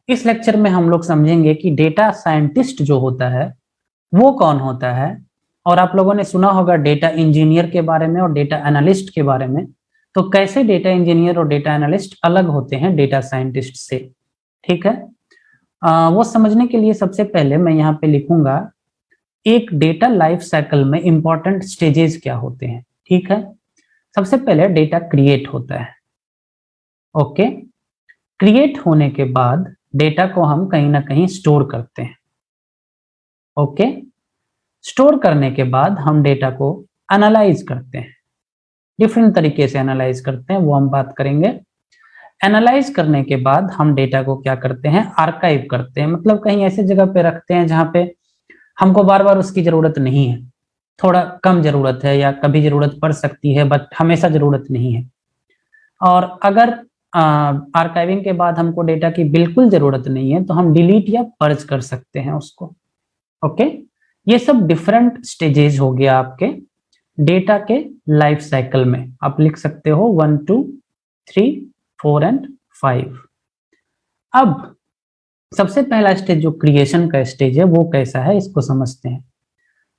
इस लेक्चर में हम लोग समझेंगे कि डेटा साइंटिस्ट जो होता है वो कौन होता है। और आप लोगों ने सुना होगा डेटा इंजीनियर के बारे में और डेटा एनालिस्ट के बारे में। तो कैसे डेटा इंजीनियर और डेटा एनालिस्ट अलग होते हैं डेटा साइंटिस्ट से, ठीक है। वो समझने के लिए सबसे पहले मैं यहाँ पे लिखूंगा एक डेटा लाइफ साइकिल में इंपॉर्टेंट स्टेजेस क्या होते हैं, ठीक है। सबसे पहले डेटा क्रिएट होता है, ओके। क्रिएट होने के बाद डेटा को हम कहीं ना कहीं स्टोर करते हैं, ओके। स्टोर करने के बाद हम डेटा को एनालाइज करते हैं, डिफरेंट तरीके से एनालाइज करते हैं, वो हम बात करेंगे। एनालाइज करने के बाद हम डेटा को क्या करते हैं, आर्काइव करते हैं, मतलब कहीं ऐसे जगह पे रखते हैं जहां पे हमको बार बार उसकी जरूरत नहीं है, थोड़ा कम जरूरत है या कभी जरूरत पड़ सकती है, बट हमेशा जरूरत नहीं है। और अगर आर्काइविंग के बाद हमको डेटा की बिल्कुल जरूरत नहीं है तो हम डिलीट या पर्ज कर सकते हैं उसको, ओके। ये सब डिफरेंट स्टेजेस हो गया आपके डेटा के लाइफ साइकिल में। आप लिख सकते हो 1 2 3 4 एंड 5। अब सबसे पहला स्टेज जो क्रिएशन का स्टेज है वो कैसा है इसको समझते हैं।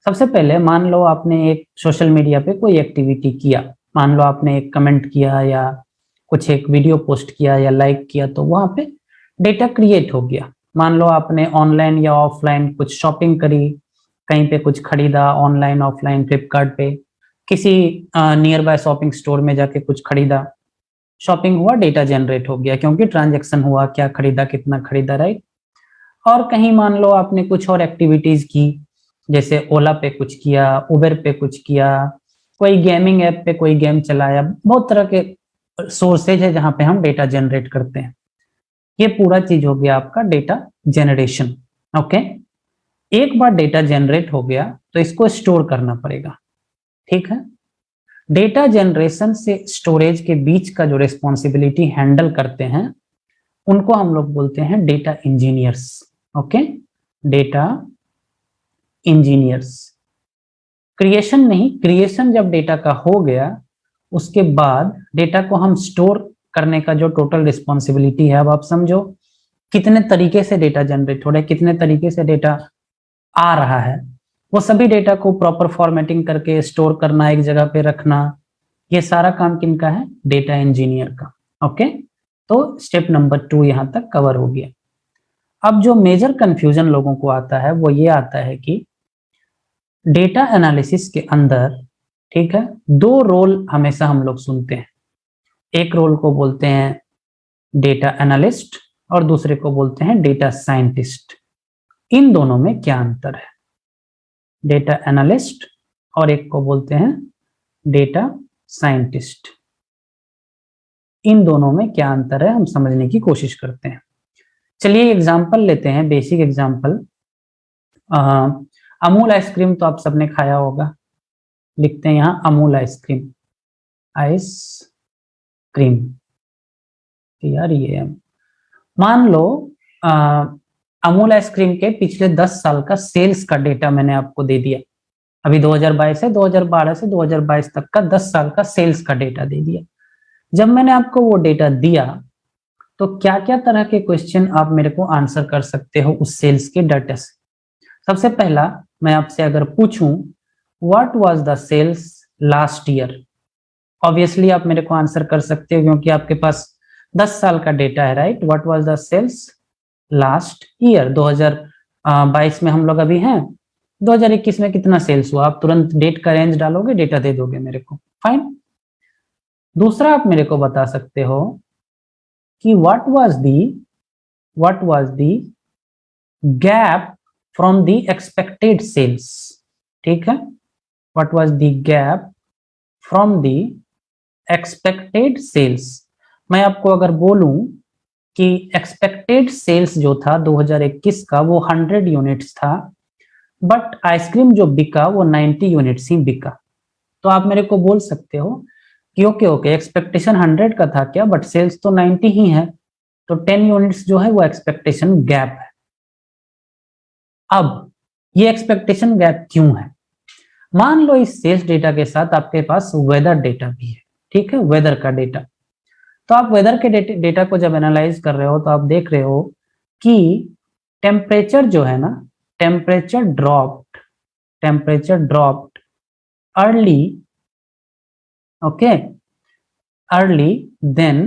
सबसे पहले मान लो आपने एक सोशल मीडिया पे कोई एक्टिविटी किया, मान लो आपने एक कमेंट किया या कुछ एक वीडियो पोस्ट किया या लाइक किया, तो वहां पे डेटा क्रिएट हो गया। मान लो आपने ऑनलाइन या ऑफलाइन कुछ शॉपिंग करी, कहीं पे कुछ खरीदा, ऑनलाइन ऑफलाइन फ्लिपकार्ट पे, किसी नियर बाय शॉपिंग स्टोर में जाके कुछ खरीदा, शॉपिंग हुआ, डेटा जनरेट हो गया क्योंकि ट्रांजैक्शन हुआ, क्या खरीदा, कितना खरीदा, राइट। और कहीं मान लो आपने कुछ और एक्टिविटीज की, जैसे ओला पे कुछ किया, उबर पे कुछ किया, कोई गेमिंग ऐप पे कोई गेम चलाया, बहुत तरह के सोर्सेज है जहां पे हम डेटा जनरेट करते हैं। ये पूरा चीज हो गया आपका डेटा जनरेशन, ओके। एक बार डेटा जनरेट हो गया तो इसको स्टोर करना पड़ेगा, ठीक है। डेटा जनरेशन से स्टोरेज के बीच का जो रिस्पॉन्सिबिलिटी हैंडल करते हैं उनको हम लोग बोलते हैं data engineers, okay. Data engineers. Creation नहीं, क्रिएशन जब डेटा का हो गया उसके बाद डेटा को हम स्टोर करने का जो टोटल रिस्पॉन्सिबिलिटी है, अब आप समझो कितने तरीके से डेटा जनरेट हो रहा है, कितने तरीके से डेटा आ रहा है, वो सभी डेटा को प्रॉपर फॉर्मेटिंग करके स्टोर करना, एक जगह पे रखना, ये सारा काम किनका है, डेटा इंजीनियर का, ओके। तो स्टेप नंबर 2 यहां तक कवर हो गया। अब जो मेजर कंफ्यूजन लोगों को आता है वो ये आता है कि डेटा एनालिसिस के अंदर, ठीक है, दो रोल हमेशा हम लोग सुनते हैं। एक रोल को बोलते हैं डेटा एनालिस्ट और दूसरे को बोलते हैं डेटा साइंटिस्ट। इन दोनों में क्या अंतर है, डेटा एनालिस्ट और एक को बोलते हैं डेटा साइंटिस्ट, इन दोनों में क्या अंतर है हम समझने की कोशिश करते हैं। चलिए एग्जांपल लेते हैं, बेसिक एग्जांपल। अमूल आइसक्रीम तो आप सबने खाया होगा, लिखते हैं यहाँ अमूल आइसक्रीम, आइस क्रीम, यार ये मान लो अमूल आइसक्रीम के पिछले 10 साल का सेल्स का डेटा मैंने आपको दे दिया। अभी 2022 है, 2012 से 2022 तक का 10 साल का सेल्स का डेटा दे दिया। जब मैंने आपको वो डेटा दिया तो क्या क्या तरह के क्वेश्चन आप मेरे को आंसर कर सकते हो उस सेल्स के डाटा से। सबसे पहला मैं आपसे अगर पूछूं what was the sales last year, obviously आप मेरे को आंसर कर सकते हो क्योंकि आपके पास 10 साल का डेटा है, right. What was the sales last year, 2022 में हम लोग अभी हैं, 2021 में कितना सेल्स हुआ, आप तुरंत डेट का रेंज डालोगे, डेटा दे दोगे मेरे को, फाइन। दूसरा आप मेरे को बता सकते हो कि what was the gap from the expected sales, ठीक है। What was the gap from the expected sales. मैं आपको अगर बोलूं कि एक्सपेक्टेड सेल्स जो था 2021 का वो 100 यूनिट्स था, बट आइसक्रीम जो बिका वो 90 यूनिट्स ही बिका, तो आप मेरे को बोल सकते हो कि ओके एक्सपेक्टेशन 100 का था क्या, बट सेल्स तो 90 ही है, तो 10 यूनिट्स जो है वो एक्सपेक्टेशन गैप है। अब ये एक्सपेक्टेशन गैप क्यों है, मान लो इस सेल्स डेटा के साथ आपके पास वेदर डेटा भी है, ठीक है, वेदर का डेटा। तो आप वेदर के डेटा को जब एनालाइज कर रहे हो तो आप देख रहे हो कि टेम्परेचर जो है ना, temperature dropped early, okay, early than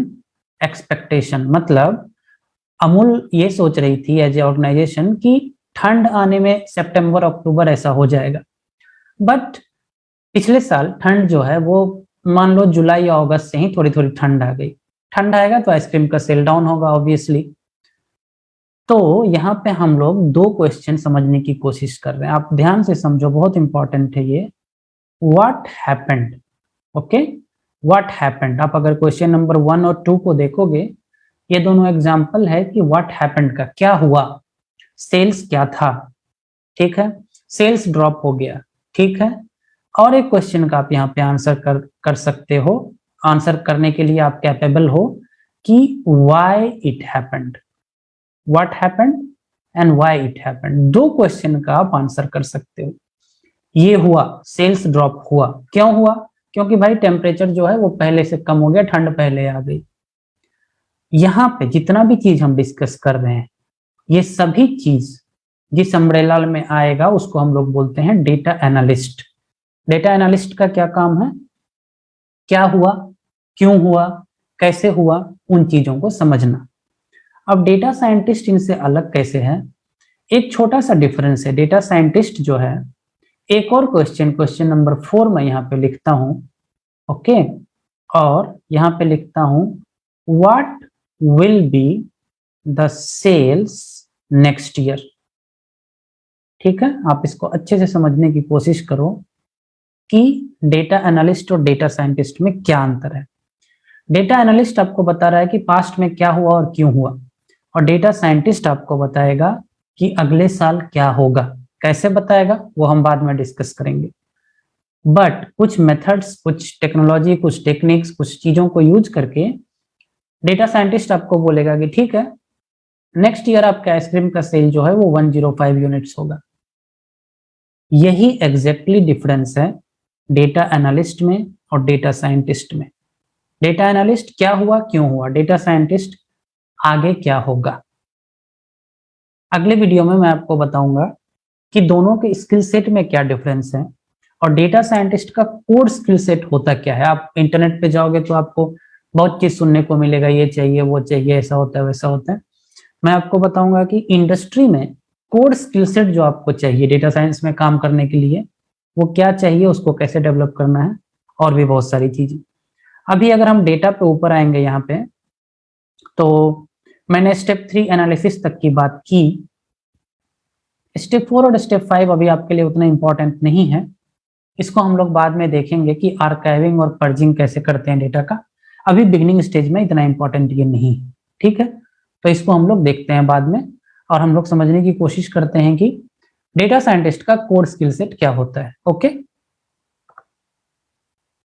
expectation. मतलब अमूल ये सोच रही थी एज ए ऑर्गेनाइजेशन कि ठंड आने में सितंबर अक्टूबर ऐसा हो जाएगा, बट पिछले साल ठंड जो है वो मान लो जुलाई या अगस्त से ही थोड़ी थोड़ी ठंड आ गई। ठंड आएगा तो आइसक्रीम का सेल डाउन होगा ऑब्वियसली। तो यहाँ पे हम लोग दो क्वेश्चन समझने की कोशिश कर रहे हैं, आप ध्यान से समझो, बहुत इंपॉर्टेंट है ये। What happened, okay, what happened. आप अगर क्वेश्चन नंबर 1 और 2 को देखोगे, ये दोनों एग्जाम्पल है कि व्हाट हैपेंड का क्या हुआ, सेल्स क्या था, ठीक है, सेल्स ड्रॉप हो गया, ठीक है। और एक क्वेश्चन का आप यहाँ पे आंसर कर सकते हो, आंसर करने के लिए आप कैपेबल हो कि why it happened, what happened and why it happened. दो क्वेश्चन का आप आंसर कर सकते हो। ये हुआ, सेल्स ड्रॉप हुआ, क्यों हुआ? क्योंकि भाई टेम्परेचर जो है वो पहले से कम हो गया, ठंड पहले आ गई। यहाँ पे जितना भी चीज हम डिस्कस कर रहे हैं, ये सभी चीज जिस अम्ब्रेला में आएगा उसको हम लोग बोलते हैं डेटा एनालिस्ट। डेटा एनालिस्ट का क्या काम है? क्या हुआ, क्यों हुआ, कैसे हुआ, उन चीजों को समझना। अब डेटा साइंटिस्ट इनसे अलग कैसे है? एक छोटा सा डिफरेंस है। डेटा साइंटिस्ट जो है, एक और क्वेश्चन नंबर 4 मैं यहाँ पे लिखता हूं, ओके, और यहाँ पे लिखता हूं what will be the cells next year. ठीक है, आप इसको अच्छे से समझने की कोशिश करो कि डेटा एनालिस्ट और डेटा साइंटिस्ट में क्या अंतर है। डेटा एनालिस्ट आपको बता रहा है कि पास्ट में क्या हुआ और क्यों हुआ, और डेटा साइंटिस्ट आपको बताएगा कि अगले साल क्या होगा। कैसे बताएगा वो हम बाद में डिस्कस करेंगे, बट कुछ मेथड्स, कुछ टेक्नोलॉजी, कुछ टेक्निक्स, कुछ चीजों को यूज करके डेटा साइंटिस्ट आपको बोलेगा कि ठीक है, नेक्स्ट ईयर आपका आइसक्रीम का सेल जो है वो 105 यूनिट्स होगा। यही एग्जैक्टली डिफरेंस है डेटा एनालिस्ट में और डेटा साइंटिस्ट में। डेटा एनालिस्ट क्या हुआ, क्यों हुआ, डेटा साइंटिस्ट आगे क्या होगा। अगले वीडियो में मैं आपको बताऊंगा कि दोनों के स्किल सेट में क्या डिफरेंस है और डेटा साइंटिस्ट का कोर स्किल सेट होता क्या है। आप इंटरनेट पे जाओगे तो आपको बहुत चीज सुनने को मिलेगा, ये चाहिए, वो चाहिए, ऐसा होता है, वैसा होता है। मैं आपको बताऊंगा कि इंडस्ट्री में कोर स्किल सेट जो आपको चाहिए डेटा साइंस में काम करने के लिए, वो क्या चाहिए, उसको कैसे डेवलप करना है, और भी बहुत सारी चीजें। अभी अगर हम डेटा पे ऊपर आएंगे यहाँ पे, तो मैंने स्टेप 3 एनालिसिस तक की बात की। स्टेप 4 और स्टेप 5 अभी आपके लिए उतना इंपॉर्टेंट नहीं है, इसको हम लोग बाद में देखेंगे कि आर्काइविंग और पर्जिंग कैसे करते हैं डेटा का। अभी बिगिनिंग स्टेज में इतना इंपॉर्टेंट ये नहीं है, ठीक है। तो इसको हम लोग देखते हैं बाद में, और हम लोग समझने की कोशिश करते हैं कि डेटा साइंटिस्ट का कोर स्किल सेट क्या होता है, ओके।